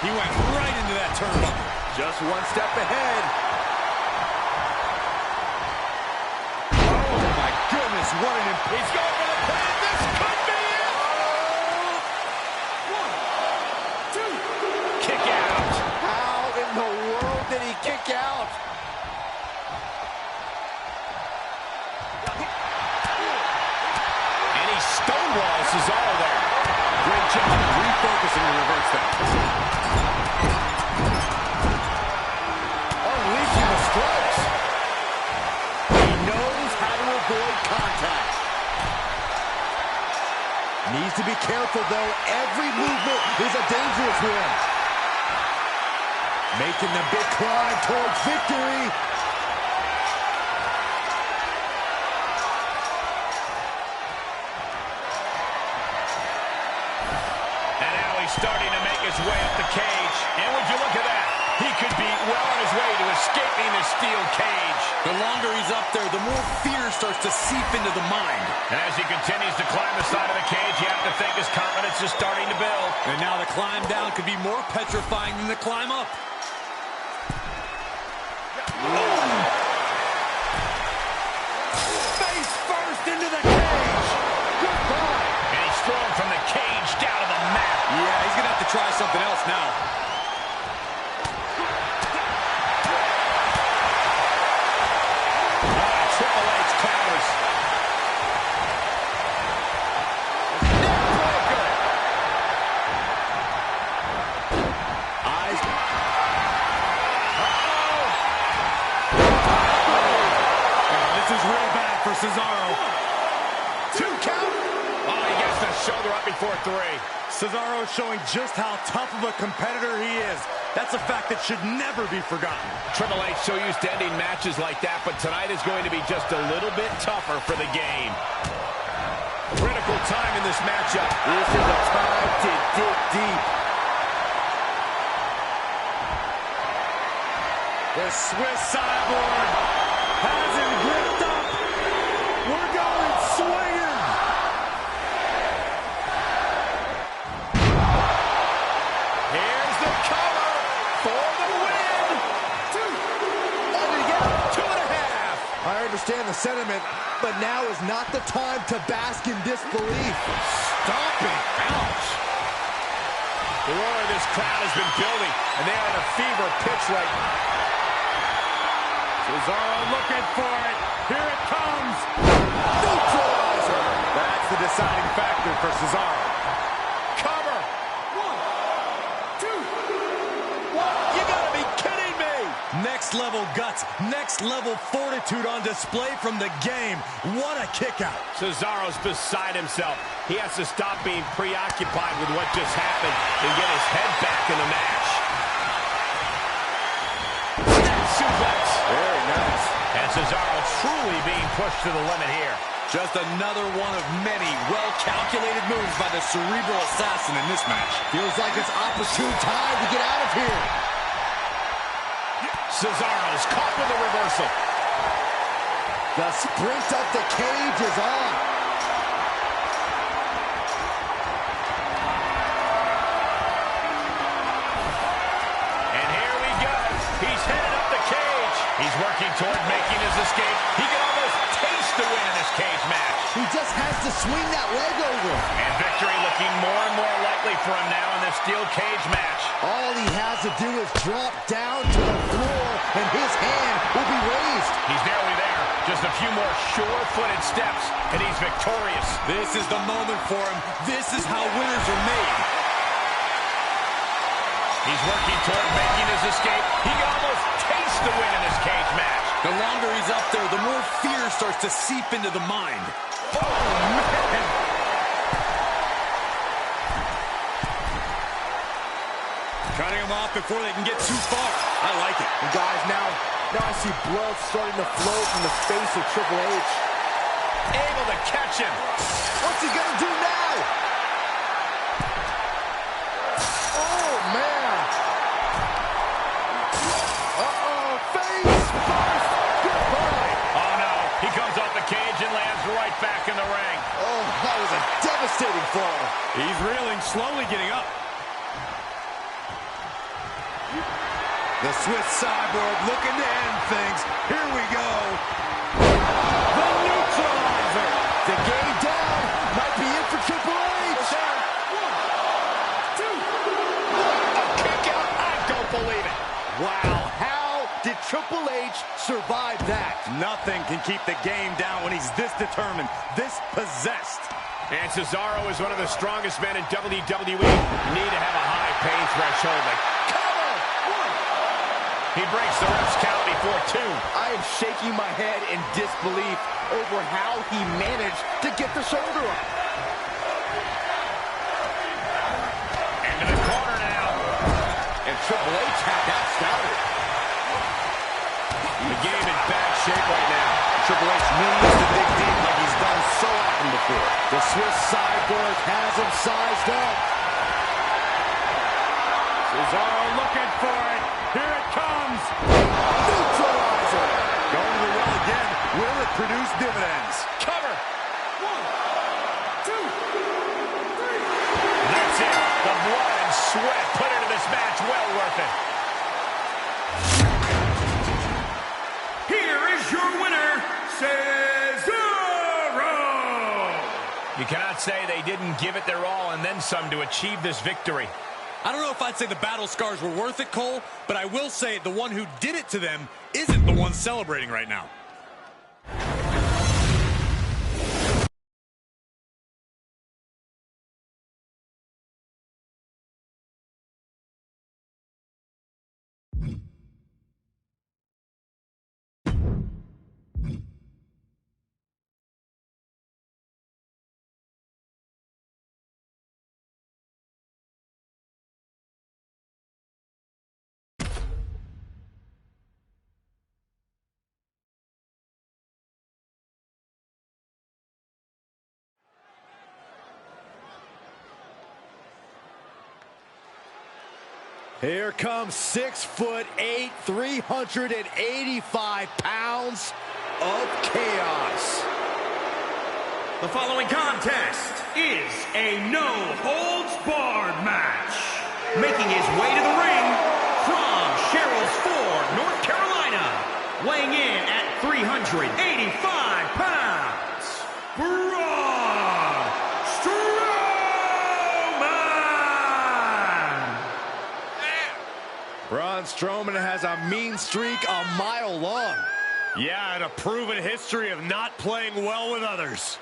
He went right into that turnbuckle. Just one step ahead. Oh my goodness, what an impact. He's going for the pin. This could be it. 1, 2. Kick out. How in the world did he kick out? And he stonewalls Cesaro there. Great job refocusing to reverse that. Unleashing the strikes. He knows how to avoid contact. Needs to be careful, though. Every movement is a dangerous one. Making the big climb towards victory. And now he's starting to make his way up the cage. And would you look at that? He could be well on his way to escaping the steel cage. The longer he's up there, the more fear starts to seep into the mind. And as he continues to climb the side of the cage, you have to think his confidence is starting to build. And now the climb down could be more petrifying than the climb up. Face first into the cage. Goodbye. And he's thrown from the cage down to the mat. Yeah, he's going to have to try something else now. Triple H counters. Eyes. This is real bad for Cesaro. 2 count. Oh, he gets the shoulder up before 3. Cesaro showing just how tough of a competitor he is. That's a fact that should never be forgotten. Triple H so used to ending matches like that, but tonight is going to be just a little bit tougher for the game. Critical time in this matchup. This is a time to dig deep. The Swiss sideboard has him gripped up. We're going swinging. Here's the cover for the win. 2. Under again. 2.5. I understand the sentiment, but now is not the time to bask in disbelief. Stomping. Ouch. The roar of this crowd has been building, and they are at a fever pitch right now. Cesaro looking for it. Here it comes. Neutralizer. That's the deciding factor for Cesaro. Cover. 1, Next level guts, next level fortitude on display from the game. What a kick out. Cesaro's beside himself. He has to stop being preoccupied with what just happened and get his head back in the match. Suplex. Very nice. And Cesaro truly being pushed to the limit here. Just another one of many well-calculated moves by the cerebral assassin in this match. Feels like it's opportune time to get out of here. Cesaro's caught with a reversal. The sprint up the cage is on. And here we go. He's headed up the cage. He's working toward making his escape. He can almost taste the win in this cage match. He just has to swing that leg over. And victory looking more and more likely for him now in this steel cage match. All he has to do is drop down to the floor, and his hand will be raised. He's nearly there. Just a few more sure-footed steps, and he's victorious. This is the moment for him. This is how winners are made. He's working toward making his escape. He can almost taste the win in this cage match. The longer he's up there, the more fear starts to seep into the mind. Oh, man. Cutting him off before they can get too far. I like it. And guys, now I see blood starting to flow from the face of Triple H. Able to catch him. What's he gonna do now? Oh, man. Uh-oh, face first. Goodbye. Oh, no. He comes off the cage and lands right back in the ring. Oh, that was a devastating fall. He's reeling, slowly getting up. The Swiss cyborg looking to end things. Here we go. The neutralizer. The game down. Might be it for Triple H. A kick out. I don't believe it. Wow, how did Triple H survive that? Nothing can keep the game down when he's this determined, this possessed. And Cesaro is one of the strongest men in WWE. Need to have a high pain threshold. He breaks the ref's count before 2. I am shaking my head in disbelief over how he managed to get the shoulder up. Into the corner now. And Triple H had that started. The game in bad shape right now. Triple H needs to dig deep like he's done so often before. The Swiss cyborg has him sized up. Cesaro looking for it. Here it comes. Neutralizer. Going to the well again. Will it produce dividends? Cover. 1, 2, 3. That's it. The blood and sweat put into this match. Well worth it. Here is your winner, Cesaro. You cannot say they didn't give it their all and then some to achieve this victory. I don't know if I'd say the battle scars were worth it, Cole, but I will say the one who did it to them isn't the one celebrating right now. Here comes 6'8", 385 pounds of chaos. The following contest is a no-holds-barred match. Making his way to the ring from Sherrills Ford, North Carolina, weighing in at 385 pounds, Braun Strowman! Braun Strowman has a mean streak a mile long. Yeah, and a proven history of not playing well with others.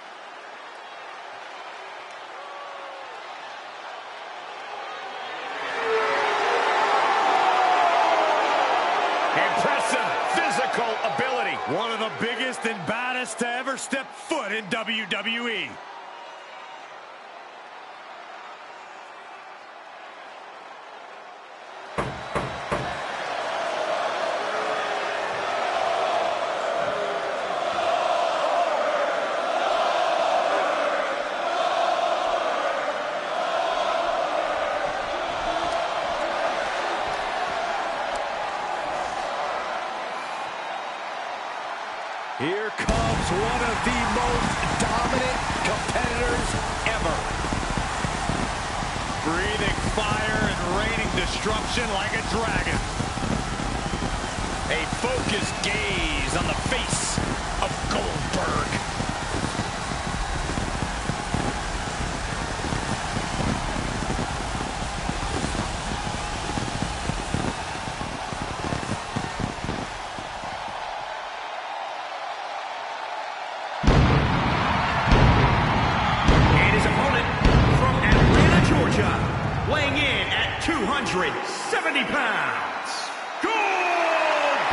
Impressive physical ability. One of the biggest and baddest to ever step foot in WWE. Here comes one of the most dominant competitors ever. Breathing fire and raining destruction like a dragon. A focused gaze on the face of Goldberg. Weighing in at 270 pounds, Goldberg!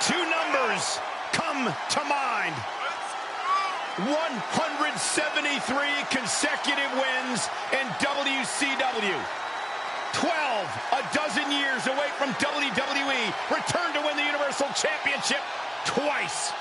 Two numbers come to mind. 173 consecutive wins in WCW. 12, a dozen years away from WWE. Returned to win the Universal Championship twice.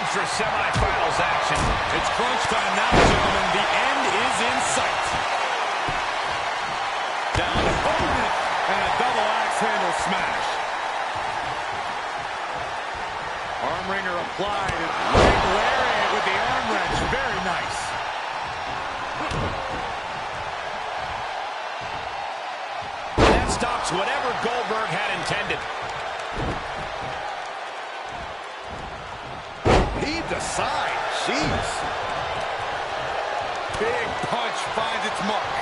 For semifinals action. It's crunch time now, gentlemen. The end is in sight. Down opponent and a double axe handle smash. Arm wringer applied. Leg lariat with the arm wrench. Very nice. That stops whatever Goldberg had intended. Aside. Jeez. Big punch finds its mark.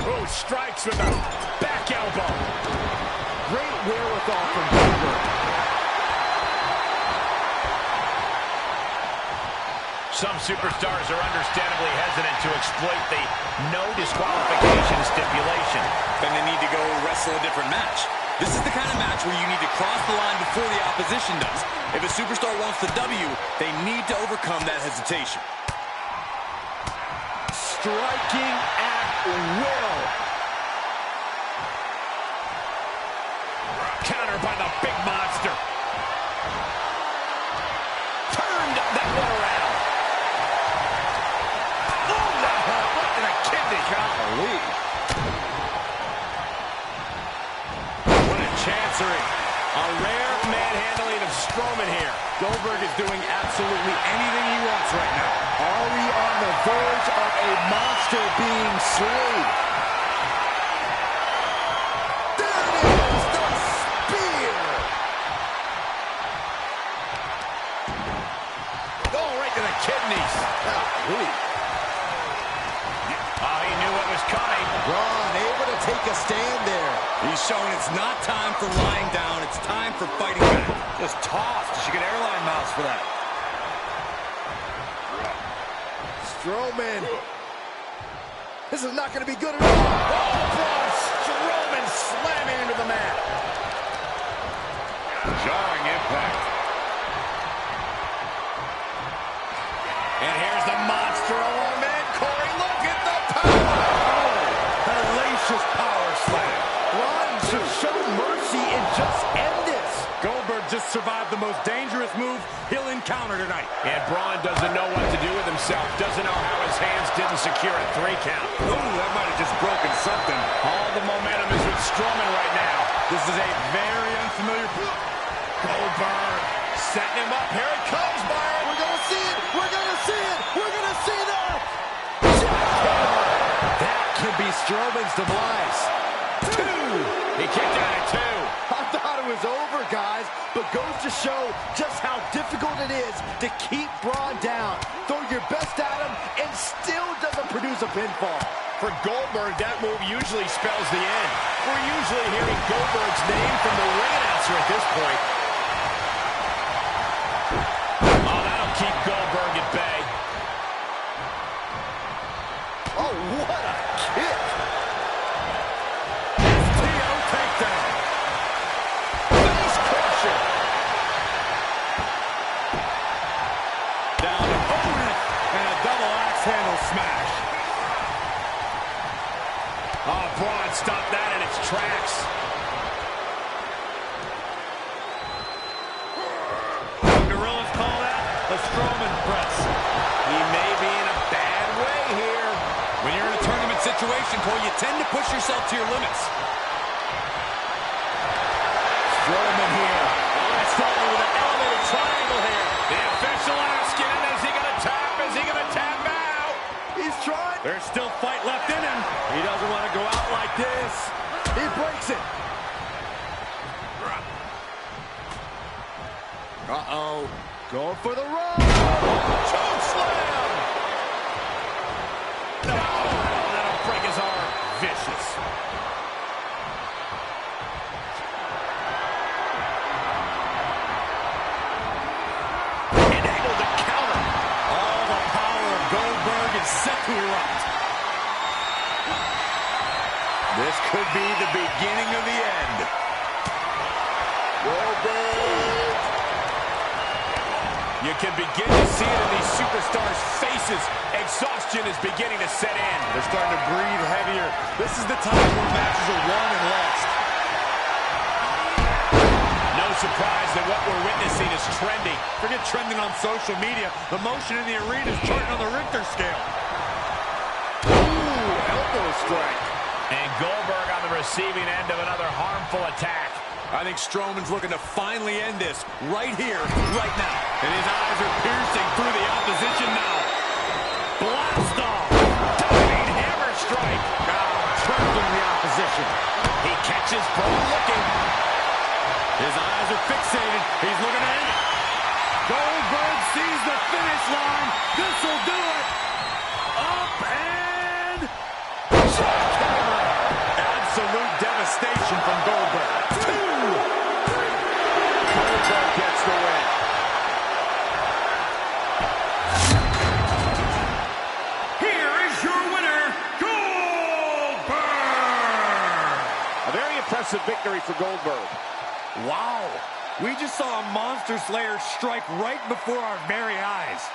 Oh, strikes with a back elbow. Great wherewithal from Goldberg. Some superstars are understandably hesitant to exploit the no disqualification stipulation. Then they need to go wrestle a different match. This is the kind of match where you need to cross the line before the opposition does. If a superstar wants the W, they need to overcome that hesitation. Striking at will. Countered by the big monster. Turned that one around. Oh, that hurt right in the kidney. Golly. What a chancery. A rare manhandling of Strowman here. Goldberg is doing absolutely anything he wants right now. Are we on the verge of a monster being slain? There it is, the spear! Oh, right to the kidneys. Oh, he knew what was coming. Braun able to take a stand there. He's showing it's not time for lying down. It's time for fighting back. Just tossed. She get airline miles for that. Strowman. This is not going to be good at all. Oh, Braun Strowman slamming into the mat. Jarring impact. And here's the monster of a man, Corey. Look at the power. Oh, hellacious power slam. Braun should show mercy and just end this. Goldberg just survived the most dangerous move he'll encounter tonight. And Braun doesn't know what to do with himself. Doesn't know how his hands didn't secure a 3 count. Ooh, that might have just broken something. All the momentum is with Strowman right now. This is a very unfamiliar... Goldberg setting him up. Here it comes, Byron. We're going to see it. We're going to see it. We're going to see that. That could be Strowman's demise. 2. He kicked out at 2. I thought thought it was over, guys, but goes to show just how difficult it is to keep Braun down. Throw your best at him and still doesn't produce a pinfall. For Goldberg, that move usually spells the end. We're usually hearing Goldberg's name from the ring announcer at this point. Oh, that'll keep Goldberg at bay. Oh, what a kick! STO takedown. Face crusher. Down opponent and a double axe handle smash. Oh, Braun stopped that in its tracks. Gorillas call that a Strowman press. He may be in a bad way here. When you're in a tournament situation, Cole, you tend to push yourself to your limits. Strowman here. Strowman with an elevated triangle here. The official asking him, is he going to tap? Is he going to tap out? He's trying. There's still fight left in him. He doesn't want to go out like this. He breaks it. Uh-oh. Going for the run. Choke slam. No, that'll break his arm. Vicious. And able to counter. All the power of Goldberg is set to erupt. This could be the beginning of the end. Goldberg. You can begin to see it in these superstars' faces. Exhaustion is beginning to set in. They're starting to breathe heavier. This is the time where matches are won and lost. No surprise that what we're witnessing is trending. Forget trending on social media. The motion in the arena is charting on the Richter scale. Ooh, elbow strike. And Goldberg on the receiving end of another harmful attack. I think Strowman's looking to finally end this right here, right now. And his eyes are piercing through the opposition now. Blast off. Diving hammer strike. Trampling the opposition. He catches Braun looking. His eyes are fixated. He's looking at it. Goldberg sees the finish line. This will do it. Up and... Absolute devastation from Goldberg. Goldberg gets the win. Here is your winner, Goldberg! A very impressive victory for Goldberg. Wow. We just saw a Monster Slayer strike right before our very eyes.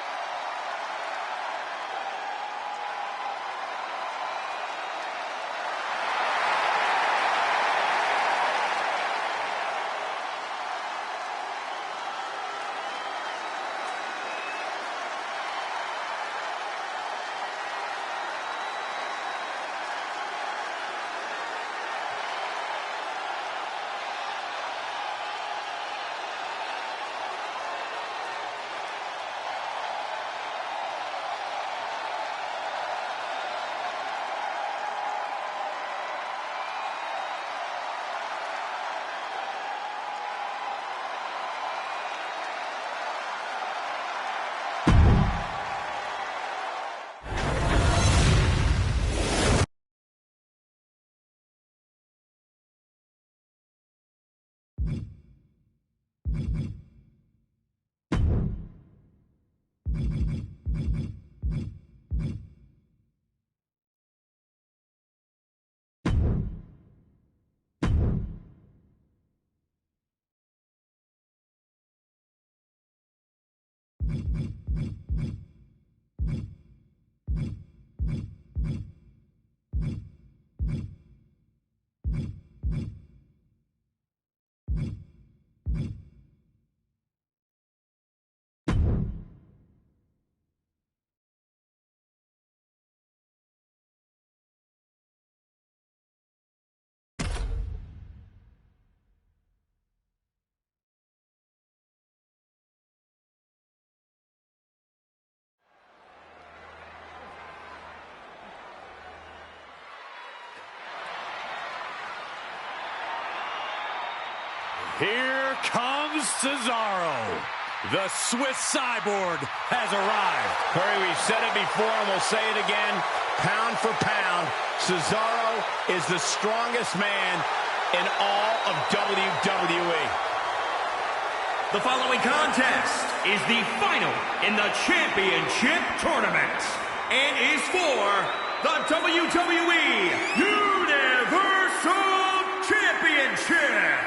Cesaro. The Swiss Cyborg has arrived. Corey, we've said it before and we'll say it again. Pound for pound, Cesaro is the strongest man in all of WWE. The following contest is the final in the championship tournament and is for the WWE Universal Championship.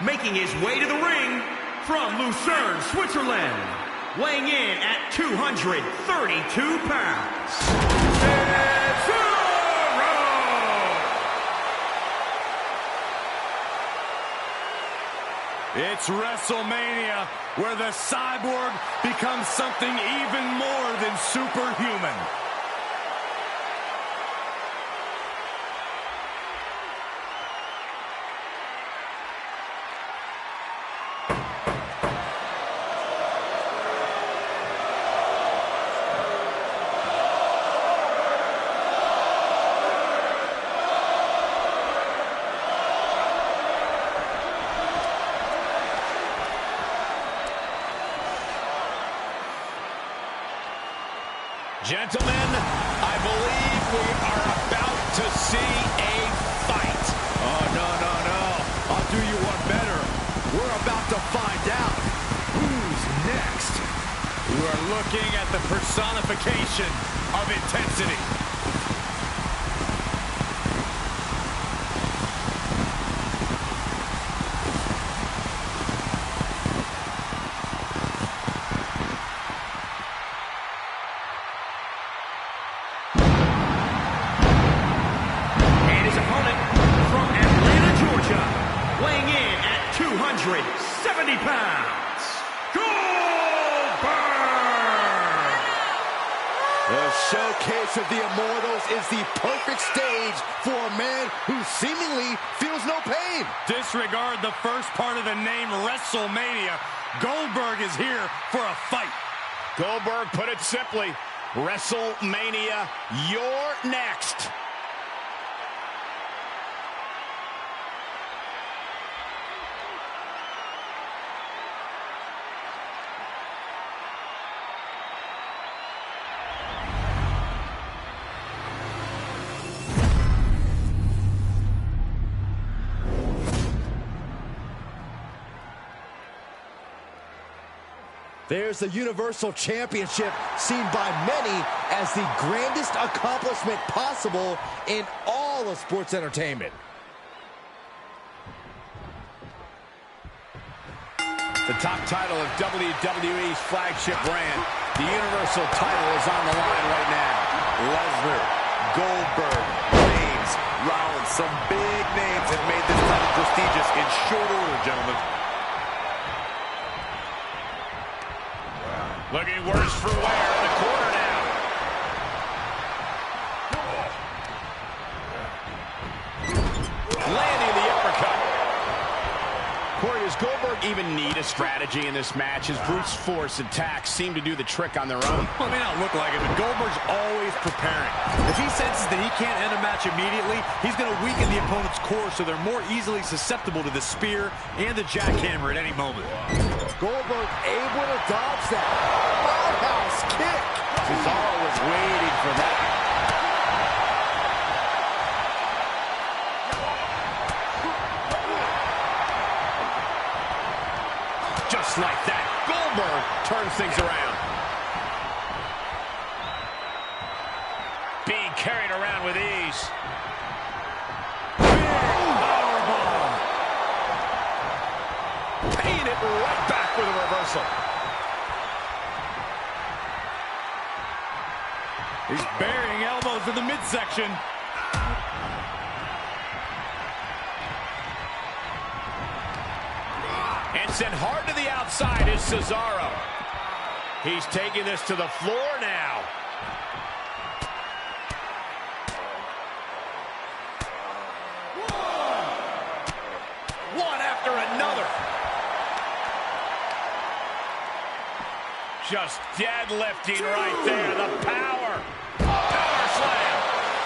Making his way to the ring from Lucerne, Switzerland, weighing in at 232 pounds, Cesaro! It's WrestleMania, where the Cyborg becomes something even more than superhuman. Gentlemen, I believe we are about to see a fight. Oh, no. I'll do you one better. We're about to find out who's next. You are looking at the personification of intensity. Weighing in at 270 pounds, Goldberg! The showcase of the Immortals is the perfect stage for a man who seemingly feels no pain. Disregard the first part of the name WrestleMania. Goldberg is here for a fight. Goldberg put it simply, WrestleMania, you're next. There's the Universal Championship, seen by many as the grandest accomplishment possible in all of sports entertainment. The top title of WWE's flagship brand, the Universal title, is on the line right now. Lesnar, Goldberg, Reigns, Rollins, some big names have made this title prestigious in short order, gentlemen. Looking worse for wear in the corner now. Landing the uppercut. Corey, does Goldberg even need a strategy in this match? His brute force attacks seem to do the trick on their own. Well, it may not look like it, but Goldberg's always preparing. If he senses that he can't end a match immediately, he's going to weaken the opponent's core so they're more easily susceptible to the spear and the jackhammer at any moment. Goldberg able to dodge that. Roundhouse kick. Cesaro was waiting for that. Just like that, Goldberg turns things around. Being carried around with ease. Powerbomb. Paying it right back with a reversal. He's burying elbows in the midsection. And sent hard to the outside is Cesaro. He's taking this to the floor now. One after another. Just deadlifting right there. The power. Power slam.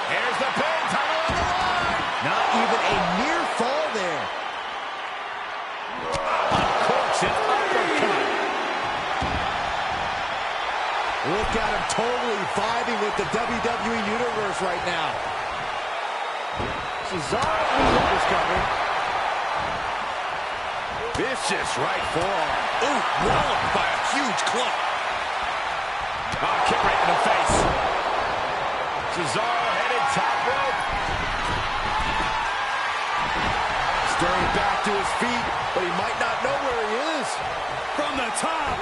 Here's the pin. Title on the line. Not even a near fall there. Uncorks Look at him totally vibing with the WWE Universe right now. Cesaro knew what was coming. Vicious right forearm. Ooh, walloped by a huge club. Oh, kick right in the face. Cesaro headed top rope. Stirring back to his feet, but he might not know where he is. From the top.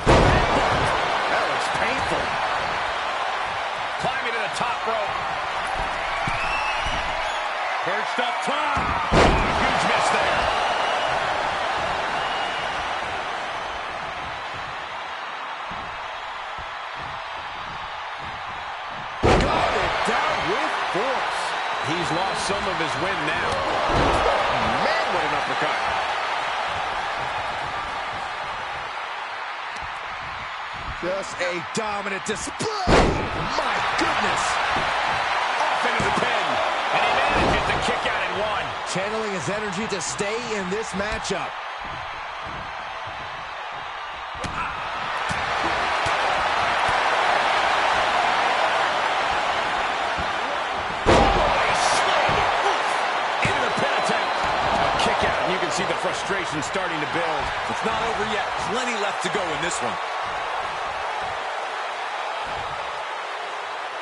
That looks painful. Climbing to the top rope. Perched up top. Oh, huge miss there. Got it down with force. He's lost some of his wind now. Man, what an uppercut. Just a dominant display. My goodness. Off into the pin. And he manages to kick out in one. Channeling his energy to stay in this matchup. You can see the frustration starting to build. It's not over yet. Plenty left to go in this one.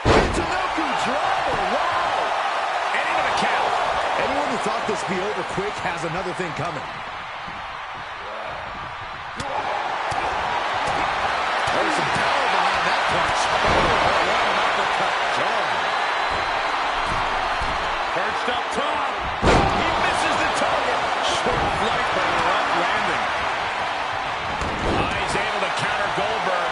Michinoku driver, wow! And into the count. Anyone who thought this would be over quick has another thing coming. There's some power behind that punch. Oh, what an uppercut. John. Perched up top. He misses the target. Short flight, but a rough landing. He's able to counter Goldberg.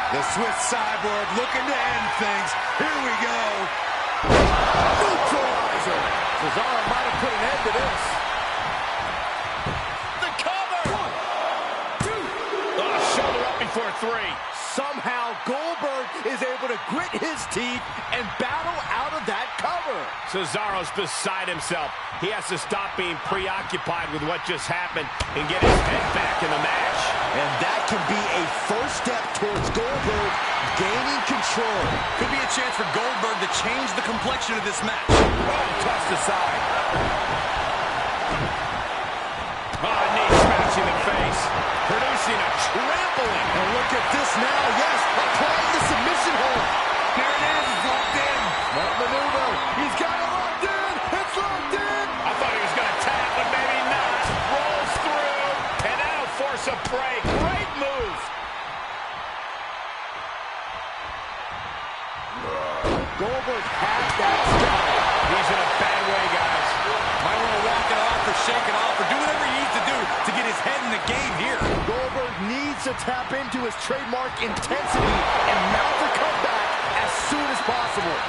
The Swiss Cyborg looking to end things. Here we go. Neutralizer. Cesaro might have put an end to this. The cover. 1, 2. Oh, shoulder up before 3. Somehow Goldberg is able to grit his teeth and battle out of that cover. Cesaro's beside himself. He has to stop being preoccupied with what just happened and get his head back in the match. And that can be a first step towards Goldberg gaining control. Could be a chance for Goldberg to change the complexion of this match. Oh, tossed aside. Oh, knee smashing the face. Producing a trampling. And look at this now. Yes, applying the submission hold. Here it is. It's locked in. That maneuver. He's got it locked in. It's locked in. I thought he was going to tap, but maybe not. Rolls through, and that'll force a break. Great move. Goldberg had that stop. He's in a bad way, guys. Might want to walk it off or shake it off or do whatever he needs to do to get his head in the game here. Goldberg needs to tap into his trademark intensity and mount the comeback as soon as possible.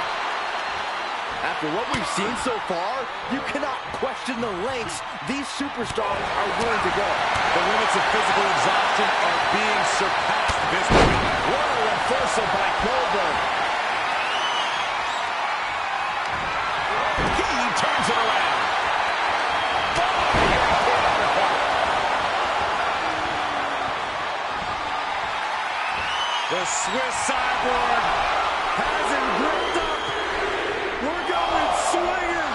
After what we've seen so far, you cannot question the lengths these superstars are willing to go. The limits of physical exhaustion are being surpassed this point. What a reversal by Goldberg. He turns it around. The Swiss Cyborg has him gripped up. We're going swinging.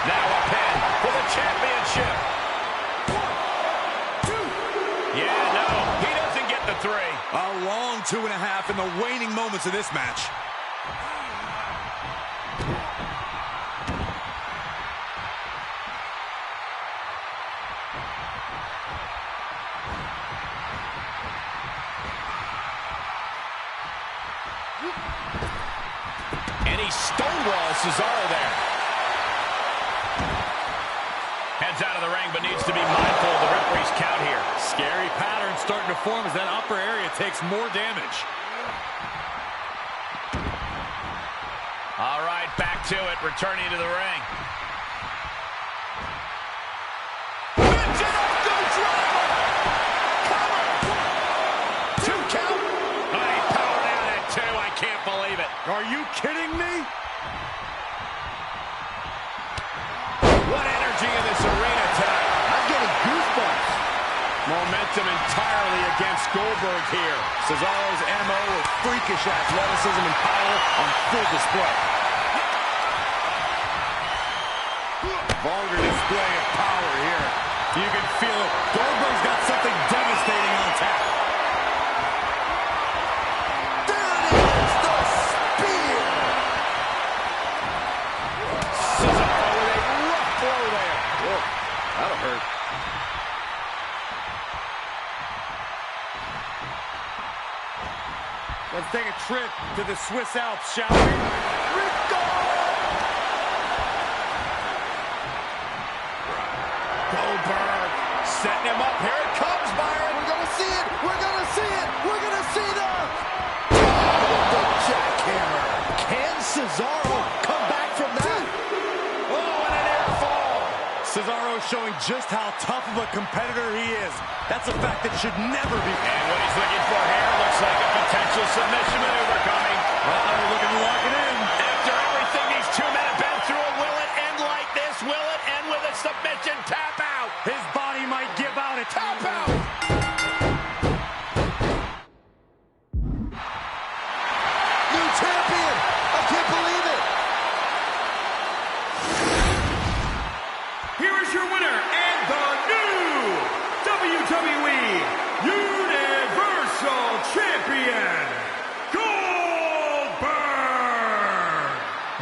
Now a pin for the championship. 1, 2. Yeah, no, he doesn't get the 3. A long 2.5 in the waning moments of this match. And he stonewalls Cesaro there. Heads out of the ring, but needs to be mindful of the referee's count here. Scary pattern starting to form as that upper area takes more damage. All right, back to it, returning to the ring. Michinoku driver! Cover! 2 count. Oh, he powered out at 2. I can't believe it. Are you kidding me? What entirely against Goldberg here. Cesaro's MO with freakish athleticism and power on full display. Vulgar display of power here. You can feel it. Goldberg's got something devastating on tap. There it is, the spear. Cesaro with a rough blow there. Whoa, that'll hurt. Let's take a trip to the Swiss Alps, shall we? Goldberg setting him up. Here it comes, Byron. We're gonna see it. We're gonna see it. We're gonna see the jackhammer. Can Cesaro come back from that? Oh, and an air fall. Cesaro showing just how tough of a competitor he is. That's a fact that should never be. And what he's looking for here looks like a potential submission maneuver coming. Uh-oh, looking to lock it in. After everything these two men have been through, will it end like this? Will it end with a submission tap out? His body might give out a Tap out! New champion. I can't believe it. Here is your winner and the new WWE Universal Champion, Goldberg!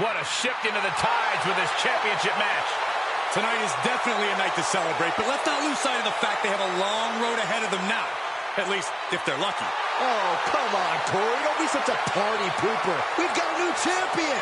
What a shift into the tides with this championship match. Tonight is definitely a night to celebrate, but let's not lose sight of the fact they have a long road ahead of them now. At least, if they're lucky. Oh, come on, Corey. Don't be such a party pooper. We've got a new champion.